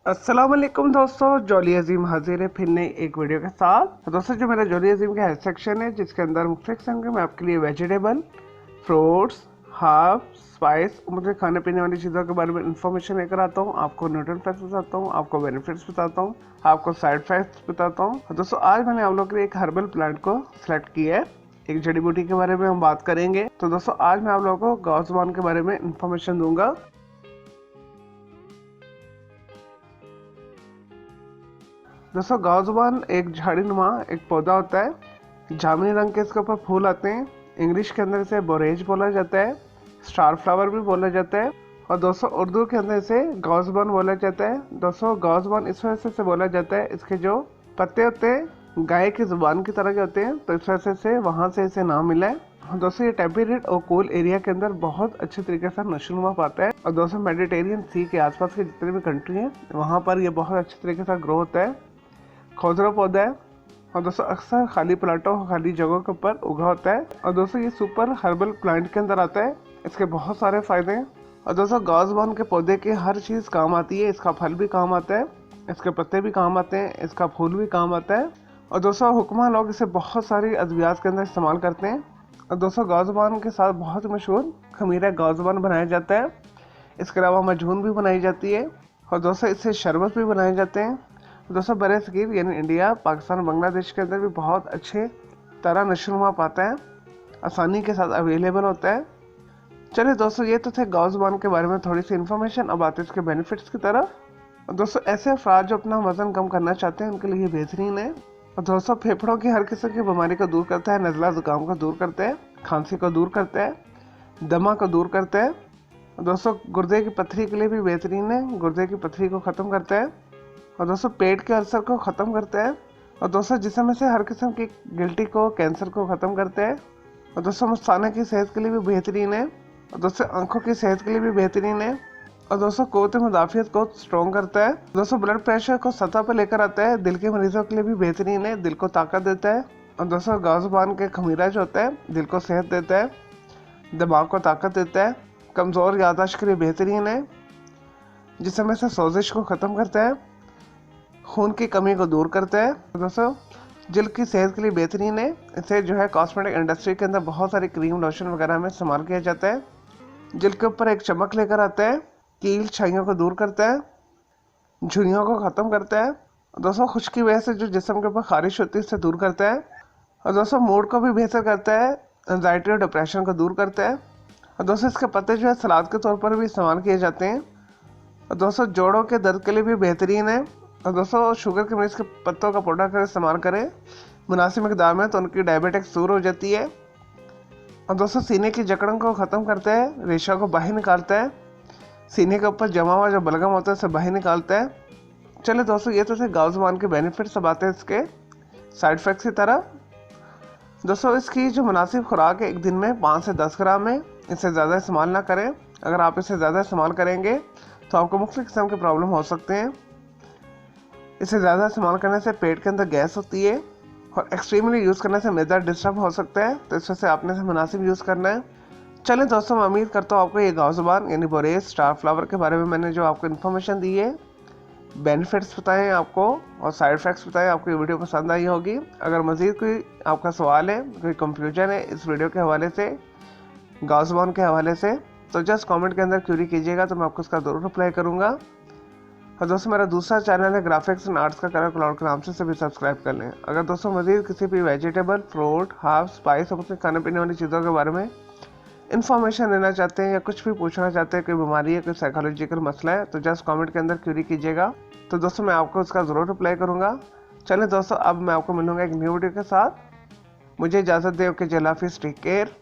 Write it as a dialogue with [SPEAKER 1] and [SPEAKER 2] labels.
[SPEAKER 1] अस्सलाम वालेकुम दोस्तों, जॉली अजीम हाजिर है फिर नई एक वीडियो के साथ। तो दोस्तों, जो मेरा जॉली अजीम का हेल्थ सेक्शन है जिसके अंदर मुख्तलिफ किस्म के मैं आपके लिए वेजिटेबल, फ्रूट्स, हर्ब, स्पाइस, मुझे खाने पीने वाली चीज़ों के बारे में इंफॉर्मेशन लेकर आता हूँ। आपको न्यूट्रिएंट फैक्ट्स बताता हूँ, आपको बेनिफिट्स बताता हूँ, आपको साइड इफेक्ट्स बताता हूँ। तो दोस्तों, आज मैंने आप लोगों के लिए एक हर्बल प्लांट को सिलेक्ट किया है। एक जड़ी बूटी के बारे में हम बात करेंगे। तो दोस्तों, आज मैं आप लोगों को गौज़बान के बारे में इंफॉर्मेशन दूंगा। दोस्तों, गौज़बान एक झाड़ीनुमा एक पौधा होता है। जामुनी रंग के इसके ऊपर फूल आते हैं। इंग्लिश के अंदर इसे बोरेज बोला जाता है, स्टार फ्लावर भी बोला जाता है। और दोस्तों, उर्दू के अंदर इसे गौज़बान बोला जाता है। दोस्तों, गौज़बान इस वजह से बोला जाता है, इसके जो पत्ते होते हैं गाय की जुबान की तरह के होते हैं, तो इस वजह से वहाँ से इसे नाम मिला है। दोस्तों, ये टेम्परेट और कूल एरिया के अंदर बहुत अच्छे तरीके से नशोनुमा पाता है। और दोस्तों, मेडिटेरियन सी के आसपास के जितने भी कंट्री हैं वहाँ पर ये बहुत अच्छे तरीके से ग्रो होता है। खुदरा पौधा है और दोस्तों अक्सर खाली प्लाटों खाली जगहों के ऊपर उगा होता है। और दोस्तों, ये सुपर हर्बल प्लांट के अंदर आता है। इसके बहुत सारे फायदे हैं। और दोस्तों, गौज़बान के पौधे की हर चीज़ काम आती है। इसका फल भी काम आता है, इसके पत्ते भी काम आते हैं, इसका फूल भी काम आता है। और दोस्तों, हुक्मा लोग इसे बहुत सारी अद्वियात के अंदर इस्तेमाल करते हैं। और दोस्तों, गौज़बान के साथ बहुत मशहूर खमीरा गौज़बान बनाया जाता है। इसके अलावा मजहून भी बनाई जाती है। और दोस्तों, इससे शरबत भी बनाए जाते हैं। दोस्तों, बड़े सगीर यानी इंडिया, पाकिस्तान, बांग्लादेश के अंदर भी बहुत अच्छे तरह नशोनुमा पाता है, आसानी के साथ अवेलेबल होता है। चलिए दोस्तों, ये तो थे गौज़बान के बारे में थोड़ी सी इन्फॉर्मेशन। अब आते हैं इसके बेनिफिट्स की तरफ। दोस्तों, ऐसे अफराद जो अपना वजन कम करना चाहते हैं उनके लिए बेहतरीन है। और दोस्तों, फेफड़ों की हर किस्म की बीमारी को दूर करता है, नज़ला ज़ुकाम को दूर करता है, खांसी को दूर करता है, दमा को दूर करता है। दोस्तों, गुर्दे की पथरी के लिए भी बेहतरीन है, गुर्दे की पथरी को ख़त्म करता है। और दोस्तों, पेट के अल्सर को ख़त्म करता है। और दोस्तों, जिस्म से हर किस्म की गिल्टी को, कैंसर को ख़त्म करता है। और दोस्तों, मस्ताना की सेहत के लिए भी बेहतरीन है। और दोस्तों, आंखों की सेहत के लिए भी बेहतरीन है। और दोस्तों, क़ुव्वत मुदाफ़ियत को स्ट्रॉन्ग करता है। दोस्तों, ब्लड प्रेशर को सतह पर लेकर आता है। दिल के मरीजों के लिए भी बेहतरीन है, दिल को ताकत देता है। और दोस्तों, गौज़बान के खमीरा जो होता है दिल को सेहत देता है, दिमाग को ताकत देता है, कमज़ोर याददाश्त के लिए बेहतरीन है, जिसमें से सोजिश को ख़त्म करता है, खून की कमी को दूर करता है। दोस्तों, जिल्द की सेहत के लिए बेहतरीन है। इसे जो है कॉस्मेटिक इंडस्ट्री के अंदर बहुत सारी क्रीम लोशन वगैरह में इस्तेमाल किया जाता है। जिल्द के ऊपर एक चमक लेकर आता है, कील छाइयों को दूर करता है, झुर्रियों को ख़त्म करता है। दोस्तों, खुश्की वजह से जो जिस्म के ऊपर खारिश होती है इससे दूर करता है। और दोस्तों, मूड को भी बेहतर करता है, एंजाइटी और डिप्रेशन को दूर करता है। और दोस्तों, इसके पत्ते जो है सलाद के तौर पर भी इस्तेमाल किए जाते हैं। और दोस्तों, जोड़ों के दर्द के लिए भी बेहतरीन है। और दोस्तों, शुगर के मरीज के पत्तों का पाउडर कर इस्तेमाल करें मुनासिब मिकदार में तो उनकी डायबिटिक्स दूर हो जाती है। और दोस्तों, सीने की जकड़न को ख़त्म करता है, रेशा को बाहर निकालता है, सीने के ऊपर जमा हुआ जो बलगम होता है उसे बाहर निकालता है। चलिए दोस्तों, ये तो थे गौज़बान के बेनिफिट्स। अब आते हैं इसके साइड इफ़ेक्ट्स की तरफ। दोस्तों, इसकी जो मुनासिब खुराक है एक दिन में 5 से 10 ग्राम है। इससे ज़्यादा इस्तेमाल ना करें। अगर आप इसे ज़्यादा इस्तेमाल करेंगे तो आपको मुख्तलिफ किस्म के प्रॉब्लम हो सकते हैं। इसे ज़्यादा इस्तेमाल करने से पेट के अंदर गैस होती है और एक्सट्रीमली यूज़ करने से मैदा डिस्टर्ब हो सकता है, तो इस वजह से आपने इसे मुनासिब यूज़ करना है। चलिए दोस्तों, मैं उम्मीद करता हूँ आपको ये गौज़बान यानी बोरेज स्टार फ्लावर के बारे में मैंने जो आपको इन्फॉर्मेशन दी है, बेनिफिट्स बताएं आपको और साइड इफ़ेक्ट्स बताएं, आपको ये वीडियो पसंद आई होगी। अगर मज़ीद कोई आपका सवाल है, कोई कंफ्यूजन है इस वीडियो के हवाले से, गौज़बान के हवाले से, तो जस्ट कमेंट के अंदर क्यूरी कीजिएगा, तो मैं आपको उसका ज़रूर रिप्लाई करूँगा। और दोस्तों, मेरा दूसरा चैनल है ग्राफिक्स एंड आर्ट्स का कलर क्लाउड के नाम से भी सब्सक्राइब कर लें। अगर दोस्तों मज़ीद किसी भी वेजिटेबल, फ्रूट, हर्ब, स्पाइस और खाने पीने वाली चीज़ों के बारे में इन्फॉर्मेशन लेना चाहते हैं या कुछ भी पूछना चाहते हैं, कोई बीमारी है, कोई साइकोलॉजिकल मसला है, तो जस्ट कमेंट के अंदर क्यूरी कीजिएगा, तो दोस्तों मैं आपको उसका ज़रूर रिप्लाई करूँगा। चलिए दोस्तों, अब मैं आपको मिलूँगा एक न्यू वीडियो के साथ। मुझे इजाज़त दें। ओके, अल्लाह हाफिज़, टेक केयर।